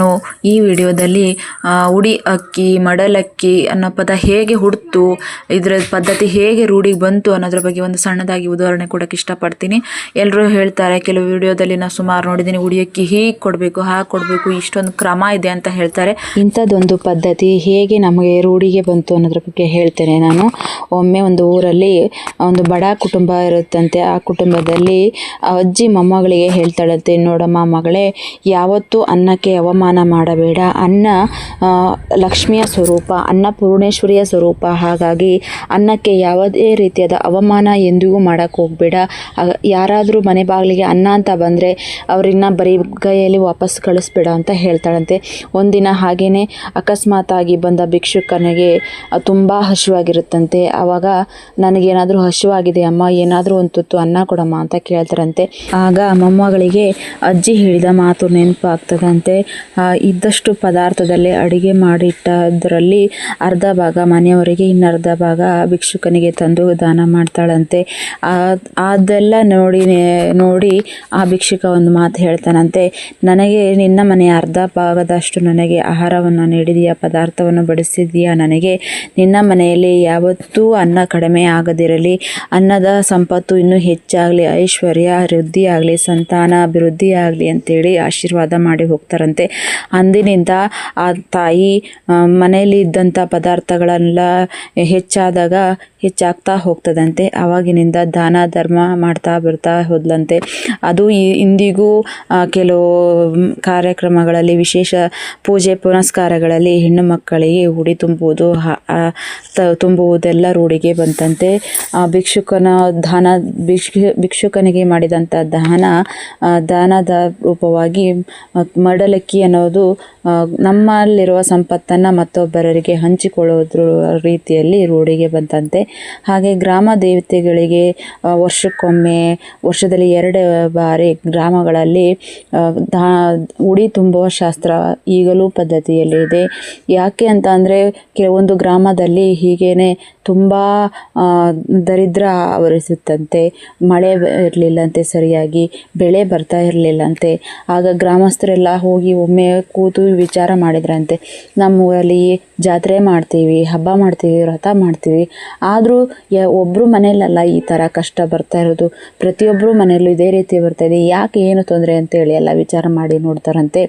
ನಾನು ಈ ವಿಡಿಯೋದಲ್ಲಿ ಉಡಿ ಅಕ್ಕಿ ಮಡಲಕ್ಕಿ ಅನ್ನೋ ಪದ ಹೇಗೆ ಹುಟ್ಟಿತು, ಇದರ ಪದ್ಧತಿ ಹೇಗೆ ರೂಢಿಗೆ ಬಂತು ಅನ್ನೋದ್ರ ಬಗ್ಗೆ ಒಂದು ಸಣ್ಣದಾಗಿ ಉದಾಹರಣೆ ಕೊಡೋಕ್ಕೆ ಇಷ್ಟಪಡ್ತೀನಿ. ಎಲ್ಲರೂ ಹೇಳ್ತಾರೆ, ಕೆಲವು ವಿಡಿಯೋದಲ್ಲಿ ನಾನು ಸುಮಾರು ನೋಡಿದ್ದೀನಿ, ಉಡಿ ಅಕ್ಕಿ ಹೀಗೆ ಕೊಡಬೇಕು ಹಾಗೆ ಕೊಡಬೇಕು ಇಷ್ಟೊಂದು ಕ್ರಮ ಇದೆ ಅಂತ ಹೇಳ್ತಾರೆ. ಇಂಥದ್ದೊಂದು ಪದ್ಧತಿ ಹೇಗೆ ನಮಗೆ ರೂಢಿಗೆ ಬಂತು ಅನ್ನೋದ್ರ ಬಗ್ಗೆ ಹೇಳ್ತೇನೆ ನಾನು. ಒಮ್ಮೆ ಒಂದು ಊರಲ್ಲಿ ಒಂದು ಬಡ ಕುಟುಂಬ ಇರುತ್ತಂತೆ. ಆ ಕುಟುಂಬದಲ್ಲಿ ಅಜ್ಜಿ ಮೊಮ್ಮಗಳಿಗೆ ಹೇಳ್ತಾಳಂತೆ, ನೋಡಮ್ಮ ಮಗಳೇ, ಯಾವತ್ತೂ ಅನ್ನಕ್ಕೆ ಅವಮಾನ ಮಾಡಬೇಡ. ಅನ್ನ ಲಕ್ಷ್ಮಿಯ ಸ್ವರೂಪ, ಅನ್ನಪೂರ್ಣೇಶ್ವರಿಯ ಸ್ವರೂಪ. ಹಾಗಾಗಿ ಅನ್ನಕ್ಕೆ ಯಾವುದೇ ರೀತಿಯಾದ ಅವಮಾನ ಎಂದಿಗೂ ಮಾಡೋಕ್ಕೆ ಹೋಗಬೇಡ. ಯಾರಾದರೂ ಮನೆ ಬಾಗಿಲಿಗೆ ಅನ್ನ ಅಂತ ಬಂದರೆ ಅವ್ರನ್ನ ಬರೀ ಕೈಯಲ್ಲಿ ವಾಪಸ್ ಕಳಿಸ್ಬೇಡ ಅಂತ ಹೇಳ್ತಾಳಂತೆ. ಒಂದಿನ ಹಾಗೇನೆ ಅಕಸ್ಮಾತಾಗಿ ಬಂದ ಭಿಕ್ಷುಕನಿಗೆ ತುಂಬ ಹಸಿವಾಗಿರುತ್ತಂತೆ. ಆವಾಗ ನನಗೇನಾದರೂ ಹಸಿವಾಗಿದೆ ಅಮ್ಮ, ಏನಾದರೂ ಒಂದು ತುತ್ತು ಅನ್ನ ಕೊಡಮ್ಮ ಅಂತ ಕೇಳ್ತಾರಂತೆ. ಆಗ ಮೊಮ್ಮಗಳಿಗೆ ಅಜ್ಜಿ ಹೇಳಿದ ಮಾತು ನೆನಪಾಗ್ತದಂತೆ. ಇದ್ದಷ್ಟು ಪದಾರ್ಥದಲ್ಲೇ ಅಡುಗೆ ಮಾಡಿಟ್ಟದರಲ್ಲಿ ಅರ್ಧ ಭಾಗ ಮನೆಯವರಿಗೆ, ಇನ್ನರ್ಧ ಭಾಗ ಭಿಕ್ಷುಕನಿಗೆ ತಂದು ದಾನ ಮಾಡ್ತಾಳಂತೆ. ಅದೆಲ್ಲ ನೋಡಿ ಆ ಭಿಕ್ಷುಕ ಒಂದು ಮಾತು ಹೇಳ್ತಾನಂತೆ, ನನಗೆ ನಿನ್ನ ಮನೆಯ ಅರ್ಧ ಭಾಗದಷ್ಟು ನನಗೆ ಆಹಾರವನ್ನು ನೀಡಿದೆಯಾ, ಪದಾರ್ಥವನ್ನು ಬಡಿಸಿದೆಯಾ. ನನಗೆ ನಿನ್ನ ಮನೆಯಲ್ಲಿ ಯಾವತ್ತೂ ಅನ್ನ ಕಡಿಮೆ ಆಗದಿರಲಿ, ಅನ್ನದ ಸಂಪತ್ತು ಇನ್ನೂ ಹೆಚ್ಚಾಗಲಿ, ಐಶ್ವರ್ಯ ವೃದ್ಧಿ ಆಗಲಿ, ಸಂತಾನ ಅಭಿವೃದ್ಧಿ ಆಗಲಿ ಅಂತೇಳಿ ಆಶೀರ್ವಾದ ಮಾಡಿ ಹೋಗ್ತಾರಂತೆ. ಅಂದಿನಿಂದ ಆ ತಾಯಿ ಮನೆಯಲ್ಲಿ ಇದ್ದಂಥ ಪದಾರ್ಥಗಳೆಲ್ಲ ಹೆಚ್ಚಾಗ್ತಾ ಹೋಗ್ತದಂತೆ. ಆವಾಗಿನಿಂದ ದಾನ ಧರ್ಮ ಮಾಡ್ತಾ ಬರ್ತಾ ಹೋದ್ಲಂತೆ. ಅದು ಇಂದಿಗೂ ಕೆಲವು ಕಾರ್ಯಕ್ರಮಗಳಲ್ಲಿ, ವಿಶೇಷ ಪೂಜೆ ಪುನಸ್ಕಾರಗಳಲ್ಲಿ ಹೆಣ್ಣು ಮಕ್ಕಳಿಗೆ ಉಡಿ ತುಂಬುವುದೆಲ್ಲ ರೂಢಿಗೆ ಬಂತಂತೆ. ಭಿಕ್ಷುಕನಿಗೆ ಮಾಡಿದಂಥ ದಾನದ ರೂಪವಾಗಿ ಮಡಲಕ್ಕಿ ಅನ್ನೋದು ನಮ್ಮಲ್ಲಿರುವ ಸಂಪತ್ತನ್ನು ಮತ್ತೊಬ್ಬರಿಗೆ ಹಂಚಿಕೊಳ್ಳೋದ್ರ ರೀತಿಯಲ್ಲಿ ರೂಢಿಗೆ ಬಂತಂತೆ. ಹಾಗೆ ಗ್ರಾಮ ದೇವತೆಗಳಿಗೆ ವರ್ಷದಲ್ಲಿ 2 ಬಾರಿ ಗ್ರಾಮಗಳಲ್ಲಿ ಉಡಿ ತುಂಬುವ ಶಾಸ್ತ್ರ ಈಗಲೂ ಪದ್ಧತಿಯಲ್ಲಿದೆ. ಯಾಕೆ ಅಂತ ಅಂದರೆ, ಕೆಲವೊಂದು ಗ್ರಾಮದಲ್ಲಿ ಹೀಗೇನೆ ತುಂಬ ದರಿದ್ರ ಆವರಿಸುತ್ತಂತೆ. ಮಳೆ ಇರಲಿಲ್ಲಂತೆ, ಸರಿಯಾಗಿ ಬೆಳೆ ಬರ್ತಾ ಇರಲಿಲ್ಲಂತೆ. ಆಗ ಗ್ರಾಮಸ್ಥರೆಲ್ಲ ಹೋಗಿ ಒಮ್ಮೆ ಕೂತು ವಿಚಾರ ಮಾಡಿದ್ರಂತೆ, ನಮ್ಮ ಊರಲ್ಲಿ ಜಾತ್ರೆ ಮಾಡ್ತೀವಿ, ಹಬ್ಬ ಮಾಡ್ತೀವಿ, ವ್ರತ ಮಾಡ್ತೀವಿ, ಆದರೂ ಒಬ್ಬರು ಮನೆಯಲ್ಲ ಈ ಥರ ಕಷ್ಟ ಬರ್ತಾ ಇರೋದು, ಪ್ರತಿಯೊಬ್ಬರು ಮನೆಯಲ್ಲೂ ಇದೇ ರೀತಿ ಬರ್ತಾ ಇದೆ, ಯಾಕೆ ಏನು ತೊಂದರೆ ಅಂತೇಳಿ ಎಲ್ಲ ವಿಚಾರ ಮಾಡಿ ನೋಡ್ತಾರಂತೆ.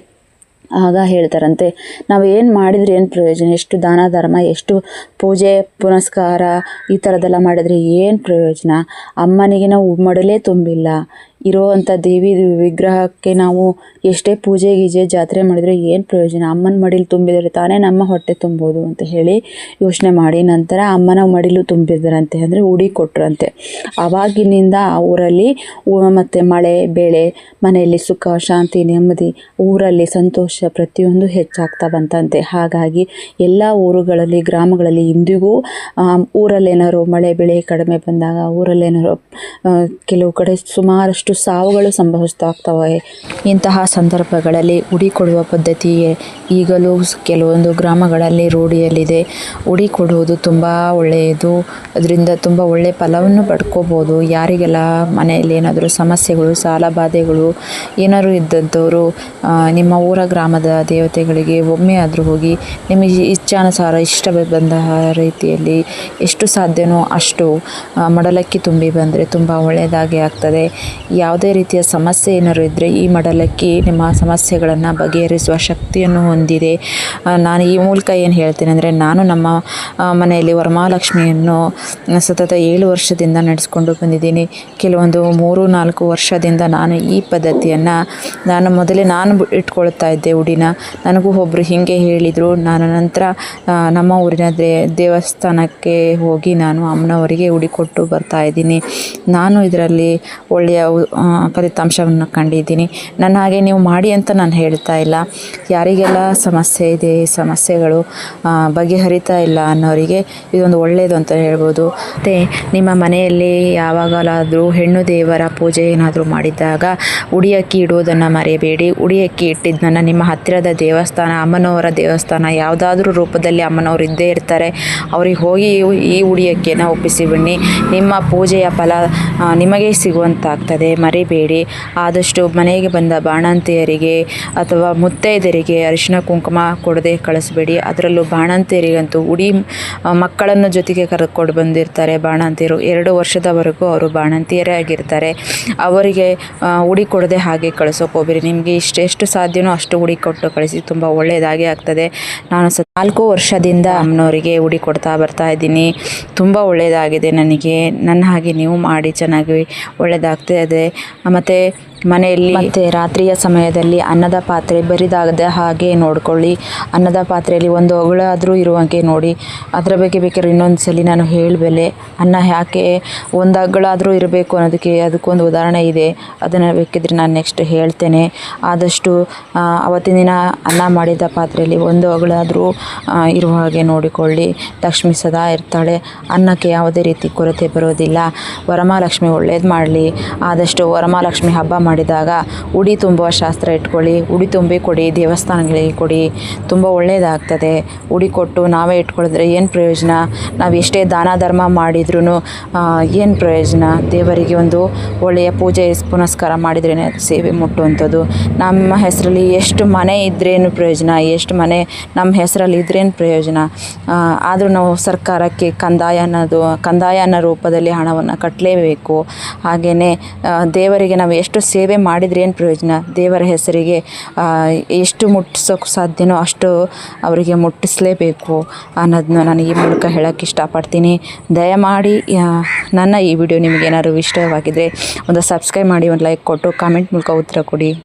ಆಗ ಹೇಳ್ತಾರಂತೆ, ನಾವು ಏನು ಮಾಡಿದ್ರೆ ಏನು ಪ್ರಯೋಜನ, ಎಷ್ಟು ದಾನ ಧರ್ಮ, ಎಷ್ಟು ಪೂಜೆ ಪುನಸ್ಕಾರ ಈ ಥರದ್ದೆಲ್ಲ ಮಾಡಿದರೆ ಏನು ಪ್ರಯೋಜನ. ಅಮ್ಮನಿಗೆ ನಾವು ಮಡಲೇ ತುಂಬಿಲ್ಲ, ಇರೋವಂಥ ದೇವಿ ವಿಗ್ರಹಕ್ಕೆ ನಾವು ಎಷ್ಟೇ ಪೂಜೆ ಗೀಜೆ ಜಾತ್ರೆ ಮಾಡಿದರೆ ಏನು ಪ್ರಯೋಜನ. ಅಮ್ಮನ ಮಡಿಲು ತುಂಬಿದರೆ ತಾನೇ ನಮ್ಮ ಹೊಟ್ಟೆ ತುಂಬೋದು ಅಂತ ಹೇಳಿ ಯೋಚನೆ ಮಾಡಿ ನಂತರ ಅಮ್ಮನ ಮಡಿಲು ತುಂಬಿದ್ರಂತೆ, ಅಂದರೆ ಉಡಿ ಕೊಟ್ರಂತೆ. ಆವಾಗಿನಿಂದ ಆ ಊರಲ್ಲಿ ಮತ್ತು ಮಳೆ ಬೆಳೆ, ಮನೆಯಲ್ಲಿ ಸುಖ ಶಾಂತಿ ನೆಮ್ಮದಿ, ಊರಲ್ಲಿ ಸಂತೋಷ ಪ್ರತಿಯೊಂದು ಹೆಚ್ಚಾಗ್ತಾ ಬಂತಂತೆ. ಹಾಗಾಗಿ ಎಲ್ಲ ಊರುಗಳಲ್ಲಿ ಗ್ರಾಮಗಳಲ್ಲಿ ಇಂದಿಗೂ ಊರಲ್ಲೇನಾದ್ರು ಮಳೆ ಬೆಳೆ ಕಡಿಮೆ ಬಂದಾಗ, ಊರಲ್ಲೇನಾದ್ರು ಕೆಲವು ಕಡೆ ಸುಮಾರಷ್ಟು ಸಾವುಗಳು ಸಂಭವಿಸ್ತಾ ಆಗ್ತವೆ. ಇಂತಹ ಸಂದರ್ಭಗಳಲ್ಲಿ ಉಡಿ ಕೊಡುವ ಪದ್ಧತಿ ಈಗಲೂ ಕೆಲವೊಂದು ಗ್ರಾಮಗಳಲ್ಲಿ ರೂಢಿಯಲ್ಲಿದೆ. ಉಡಿ ಕೊಡುವುದು ತುಂಬ ಒಳ್ಳೆಯದು, ಅದರಿಂದ ತುಂಬ ಒಳ್ಳೆಯ ಫಲವನ್ನು ಪಡ್ಕೋಬೋದು. ಯಾರಿಗೆಲ್ಲ ಮನೆಯಲ್ಲಿ ಏನಾದರೂ ಸಮಸ್ಯೆಗಳು, ಸಾಲ ಬಾಧೆಗಳು ಏನಾದರೂ ಇದ್ದಂಥವರು ನಿಮ್ಮ ಊರ ಗ್ರಾಮದ ದೇವತೆಗಳಿಗೆ ಒಮ್ಮೆ ಆದರೂ ಹೋಗಿ ನಿಮಗೆ ಇಚ್ಛಾನುಸಾರ ಇಷ್ಟ ಬಂದ ರೀತಿಯಲ್ಲಿ ಎಷ್ಟು ಸಾಧ್ಯವೋ ಅಷ್ಟು ಮಡಲಕ್ಕಿ ತುಂಬಿ ಬಂದರೆ ತುಂಬ ಒಳ್ಳೆಯದಾಗಿ ಆಗ್ತದೆ. ಯಾವುದೇ ರೀತಿಯ ಸಮಸ್ಯೆ ಏನಾದ್ರು ಇದ್ದರೆ ಈ ಮಡಲಕ್ಕಿ ನಿಮ್ಮ ಸಮಸ್ಯೆಗಳನ್ನು ಬಗೆಹರಿಸುವ ಶಕ್ತಿಯನ್ನು ಹೊಂದಿದೆ. ನಾನು ಈ ಮೂಲಕ ಏನು ಹೇಳ್ತೀನಿ ಅಂದರೆ, ನಾನು ನಮ್ಮ ಮನೆಯಲ್ಲಿ ವರಮಹಾಲಕ್ಷ್ಮಿಯನ್ನು ಸತತ 7 ವರ್ಷದಿಂದ ನಡೆಸ್ಕೊಂಡು ಬಂದಿದ್ದೀನಿ. ಕೆಲವೊಂದು 3-4 ವರ್ಷದಿಂದ ನಾನು ಈ ಪದ್ಧತಿಯನ್ನು ಮೊದಲೇ ಇಟ್ಕೊಳ್ತಾ ಇದ್ದೆ ಉಡಿನ. ನನಗೂ ಒಬ್ಬರು ಹೀಗೆ ಹೇಳಿದರು. ನಾನು ನಂತರ ನಮ್ಮ ಊರಿನ ದೇವಸ್ಥಾನಕ್ಕೆ ಹೋಗಿ ನಾನು ಅಮ್ಮನವರಿಗೆ ಉಡಿ ಕೊಟ್ಟು ಬರ್ತಾಯಿದ್ದೀನಿ. ನಾನು ಇದರಲ್ಲಿ ಒಳ್ಳೆಯ ಫಲಿತಾಂಶವನ್ನು ಕಂಡಿದ್ದೀನಿ. ನನ್ನ ಹಾಗೆ ನೀವು ಮಾಡಿ ಅಂತ ನಾನು ಹೇಳ್ತಾ ಇಲ್ಲ. ಯಾರಿಗೆಲ್ಲ ಸಮಸ್ಯೆ ಇದೆ, ಸಮಸ್ಯೆಗಳು ಬಗೆಹರಿತಾ ಇಲ್ಲ ಅನ್ನೋರಿಗೆ ಇದೊಂದು ಒಳ್ಳೆಯದು ಅಂತ ಹೇಳ್ಬೋದು. ಮತ್ತು ನಿಮ್ಮ ಮನೆಯಲ್ಲಿ ಯಾವಾಗಲಾದರೂ ಹೆಣ್ಣು ದೇವರ ಪೂಜೆ ಏನಾದರೂ ಮಾಡಿದಾಗ ಉಡಿ ಅಕ್ಕಿ ಇಡುವುದನ್ನು ಮರೆಯಬೇಡಿ. ಉಡಿ ಅಕ್ಕಿ ಇಟ್ಟಿದ್ದನ್ನು ನಿಮ್ಮ ಹತ್ತಿರದ ದೇವಸ್ಥಾನ, ಅಮ್ಮನವರ ದೇವಸ್ಥಾನ, ಯಾವುದಾದ್ರೂ ರೂಪದಲ್ಲಿ ಅಮ್ಮನವರು ಇದ್ದೇ ಇರ್ತಾರೆ, ಅವ್ರಿಗೆ ಹೋಗಿ ಈ ಉಡಿ ಅಕ್ಕಿಯನ್ನು ಒಪ್ಪಿಸಿ ಬನ್ನಿ. ನಿಮ್ಮ ಪೂಜೆಯ ಫಲ ನಿಮಗೆ ಸಿಗುವಂತಾಗ್ತದೆ. ಮರಿಬೇಡಿ. ಆದಷ್ಟು ಮನೆಗೆ ಬಂದ ಬಾಣಂತಿಯರಿಗೆ ಅಥವಾ ಮುತ್ತೈದೆಯರಿಗೆ ಅರಿಶಿನ ಕುಂಕುಮ ಕೊಡದೆ ಕಳಿಸ್ಬೇಡಿ. ಅದರಲ್ಲೂ ಬಾಣಂತಿಯರಿಗಂತೂ ಮಕ್ಕಳನ್ನು ಜೊತೆಗೆ ಕರೆದುಕೊಂಡು ಬಂದಿರ್ತಾರೆ ಬಾಣಂತಿಯರು. 2 ವರ್ಷದವರೆಗೂ ಅವರು ಬಾಣಂತಿಯರೇ ಆಗಿರ್ತಾರೆ. ಅವರಿಗೆ ಉಡಿ ಕೊಡದೆ ಹಾಗೆ ಕಳಿಸೋಕೆ ಹೋಗ್ಬೇಡಿ. ನಿಮಗೆ ಎಷ್ಟು ಸಾಧ್ಯವೋ ಅಷ್ಟು ಉಡಿ ಕೊಟ್ಟು ಕಳಿಸಿ, ತುಂಬ ಒಳ್ಳೆಯದಾಗಿ ಆಗ್ತದೆ. ನಾನು 4 ವರ್ಷದಿಂದ ಅಮ್ಮನವರಿಗೆ ಉಡಿ ಕೊಡ್ತಾ ಬರ್ತಾ ಇದ್ದೀನಿ. ತುಂಬ ಒಳ್ಳೆಯದಾಗಿದೆ ನನಗೆ. ನನ್ನ ಹಾಗೆ ನೀವು ಮಾಡಿ, ಚೆನ್ನಾಗಿ ಒಳ್ಳೆಯದಾಗ್ತದೆ. ಮತ್ತು ಮನೆಯಲ್ಲಿ ಮತ್ತು ರಾತ್ರಿಯ ಸಮಯದಲ್ಲಿ ಅನ್ನದ ಪಾತ್ರೆ ಬರಿದಾಗದ ಹಾಗೆ ನೋಡಿಕೊಳ್ಳಿ. ಅನ್ನದ ಪಾತ್ರೆಯಲ್ಲಿ ಒಂದು ಅಗುಳಾದರೂ ಇರುವಂಗೆ ನೋಡಿ. ಅದರ ಬಗ್ಗೆ ಬೇಕಾದ್ರೆ ಇನ್ನೊಂದು ಸಲ ನಾನು ಹೇಳಬಲ್ಲೆ. ಅನ್ನ ಯಾಕೆ ಒಂದು ಅಗುಳಾದರೂ ಇರಬೇಕು ಅನ್ನೋದಕ್ಕೆ ಅದಕ್ಕೊಂದು ಉದಾಹರಣೆ ಇದೆ. ಅದನ್ನು ಬೇಕಿದ್ರೆ ನಾನು ನೆಕ್ಸ್ಟ್ ಹೇಳ್ತೇನೆ. ಆದಷ್ಟು ಅವತ್ತಿನ ದಿನ ಅನ್ನ ಮಾಡಿದ ಪಾತ್ರೆಯಲ್ಲಿ ಒಂದು ಅಗುಳಾದರೂ ಇರುವ ಹಾಗೆ ನೋಡಿಕೊಳ್ಳಿ. ಲಕ್ಷ್ಮಿ ಸದಾ ಇರ್ತಾಳೆ. ಅನ್ನಕ್ಕೆ ಯಾವುದೇ ರೀತಿ ಕೊರತೆ ಬರೋದಿಲ್ಲ. ವರಮಹಾಲಕ್ಷ್ಮಿ ಒಳ್ಳೇದು ಮಾಡಲಿ. ಆದಷ್ಟು ವರಮಹಾಲಕ್ಷ್ಮಿ ಹಬ್ಬ ಮಾಡಿದಾಗ ಉಡಿ ತುಂಬುವ ಶಾಸ್ತ್ರ ಇಟ್ಕೊಳ್ಳಿ. ಉಡಿ ತುಂಬಿ ಕೊಡಿ, ದೇವಸ್ಥಾನಗಳಿಗೆ ಕೊಡಿ, ತುಂಬ ಒಳ್ಳೆಯದಾಗ್ತದೆ. ಉಡಿ ಕೊಟ್ಟು ನಾವೇ ಇಟ್ಕೊಳ್ಳಿದ್ರೆ ಏನು ಪ್ರಯೋಜನ? ನಾವು ಎಷ್ಟೇ ದಾನ ಧರ್ಮ ಮಾಡಿದ್ರೂ ಏನು ಪ್ರಯೋಜನ? ದೇವರಿಗೆ ಒಂದು ಒಳ್ಳೆಯ ಪೂಜೆ ಪುನಸ್ಕಾರ ಮಾಡಿದ್ರೇ ಸೇವೆ ಮುಟ್ಟುವಂಥದ್ದು. ನಮ್ಮ ಹೆಸರಲ್ಲಿ ಎಷ್ಟು ಮನೆ ಇದ್ರೇನು ಪ್ರಯೋಜನ, ಎಷ್ಟು ಮನೆ ನಮ್ಮ ಹೆಸರಲ್ಲಿ ಇದ್ರೇನು ಪ್ರಯೋಜನ? ಆದರೂ ನಾವು ಸರ್ಕಾರಕ್ಕೆ ಕಂದಾಯ ಅನ್ನೋ ರೂಪದಲ್ಲಿ ಹಣವನ್ನು ಕಟ್ಟಲೇಬೇಕು. ಹಾಗೆಯೇ ದೇವರಿಗೆ ನಾವು ಎಷ್ಟು ಸೇವೆ ಮಾಡಿದ್ರೆ ಏನು ಪ್ರಯೋಜನ? ದೇವರ ಹೆಸರಿಗೆ ಎಷ್ಟು ಮುಟ್ಟಿಸೋಕೆ ಸಾಧ್ಯನೋ ಅಷ್ಟು ಅವರಿಗೆ ಮುಟ್ಟಿಸಲೇಬೇಕು ಅನ್ನೋದನ್ನ ನಾನು ಈ ಮೂಲಕ ಹೇಳೋಕ್ಕೆ ಇಷ್ಟಪಡ್ತೀನಿ. ದಯಮಾಡಿ ನನ್ನ ಈ ವಿಡಿಯೋ ನಿಮಗೇನಾದ್ರು ಇಷ್ಟವಾಗಿದ್ದರೆ ಒಂದು ಸಬ್ಸ್ಕ್ರೈಬ್ ಮಾಡಿ, ಒಂದು ಲೈಕ್ ಕೊಟ್ಟು ಕಾಮೆಂಟ್ ಮೂಲಕ ಉತ್ತರ ಕೊಡಿ.